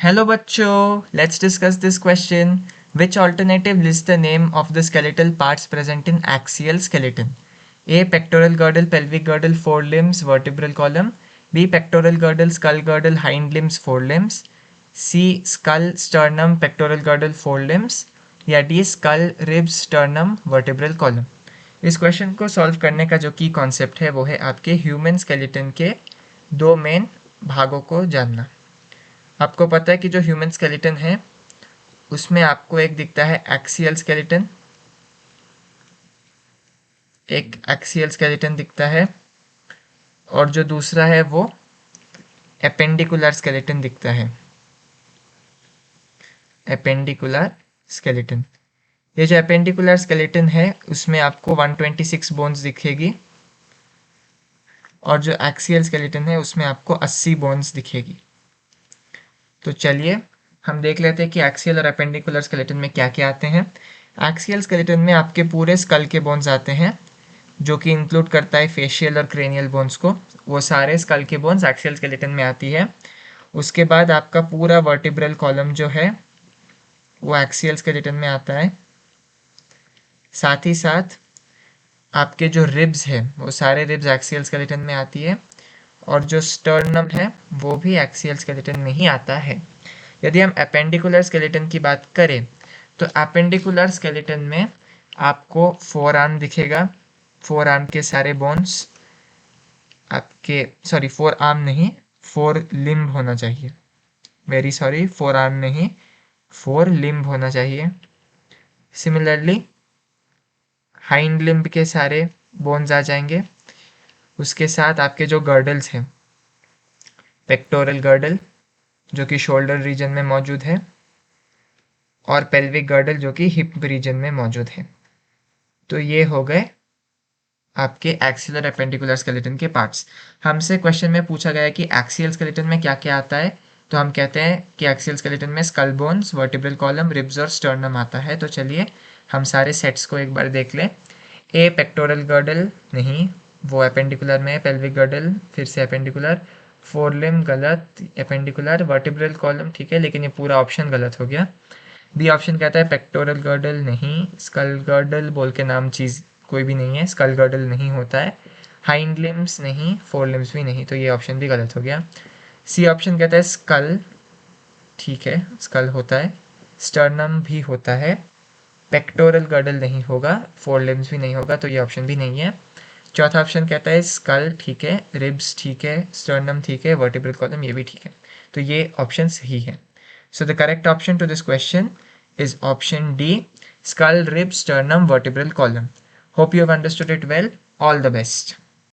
Hello bachcho, let's discuss this question. Which alternative lists the name of the skeletal parts present in axial skeleton? A. Pectoral girdle, pelvic girdle, forelimbs, vertebral column. B. Pectoral girdle, skull girdle, hind limbs, forelimbs. C. Skull, sternum, pectoral girdle, forelimbs. या D. Skull, ribs, sternum, vertebral column. इस question को solve करने का जो की concept है वो है आपके ह्यूमन स्केलेटन के दो मेन भागों को जानना। आपको पता है कि जो ह्यूमन स्केलेटन है उसमें आपको एक दिखता है एक्सियल स्केलेटन, एक एक्सियल स्केलेटन दिखता है और जो दूसरा है वो एपेंडिकुलर स्केलेटन दिखता है। एपेंडिकुलर स्केलेटन, ये जो एपेंडिकुलर स्केलेटन है उसमें आपको 126 बोन्स दिखेगी और जो एक्सियल स्केलेटन है उसमें आपको 80 बोन्स दिखेगी। तो चलिए हम देख लेते हैं कि एक्सियल और एपेंडिकुलर स्केलेटन में क्या क्या आते हैं। एक्सियल स्केलेटन में आपके पूरे स्कल के बोन्स आते हैं जो कि इंक्लूड करता है फेशियल और क्रेनियल बोन्स को। वो सारे स्कल के बोन्स एक्सियल स्केलेटन में आती है। उसके बाद आपका पूरा वर्टिब्रल कॉलम जो है वो एक्सियल स्केलेटन में आता है। साथ ही साथ आपके जो रिब्स है वो सारे रिब्स एक्सियल स्केलेटन में आती है और जो स्टर्नम है वो भी एक्सियल स्केलेटन में ही आता है। यदि हम एपेंडिकुलर स्केलेटन की बात करें तो एपेंडिकुलर स्केलेटन में आपको फोर आर्म दिखेगा। फोर आर्म के सारे बोन्स आपके फोर आर्म नहीं, फोर लिम्ब होना चाहिए। वेरी सॉरी, फोर आर्म नहीं, फोर लिम्ब होना चाहिए। सिमिलरली हाइंड लिम्ब के सारे बोन्स आ जाएंगे। उसके साथ आपके जो गर्डल्स हैं, पेक्टोरल गर्डल जो कि शोल्डर रीजन में मौजूद है और पेल्विक गर्डल जो कि हिप रीजन में मौजूद है। तो ये हो गए आपके एक्सियल और एपेंडिकुलर स्केलेटन के पार्ट्स। हमसे क्वेश्चन में पूछा गया है कि एक्सियल स्केलेटन में क्या क्या आता है, तो हम कहते हैं कि एक्सियल स्केलेटन में skull bones, vertebral column, ribs और स्टर्नम आता है। तो चलिए हम सारे सेट्स को एक बार देख लें। ए पेक्टोरल गर्डल नहीं, वो एपेंडिकुलर में है। पेल्विक गर्डल फिर से एपेंडिकुलर। फोरलिम गलत, एपेंडिकुलर। वर्टिब्रल कॉलम ठीक है लेकिन ये पूरा ऑप्शन गलत हो गया। बी ऑप्शन कहता है पेक्टोरल गर्डल नहीं। स्कल गर्डल बोल के नाम चीज़ कोई भी नहीं है, स्कल गर्डल नहीं होता है। हाइंड लिम्स नहीं, फोर लिम्स भी नहीं, तो ये ऑप्शन भी गलत हो गया। सी ऑप्शन कहता है स्कल, ठीक है स्कल होता है। स्टर्नम भी होता है। पेक्टोरल गर्डल नहीं होगा, फोर लिम्स भी नहीं होगा, तो ये ऑप्शन भी नहीं है। चौथा ऑप्शन कहता है स्कल ठीक है, रिब्स ठीक है, स्टर्नम ठीक है, वर्टिब्रल कॉलम ये भी ठीक है, तो ये ऑप्शन सही है। So the correct option to this question is option D, skull, rib, sternum, vertebral column. Hope you have understood it well. All the best.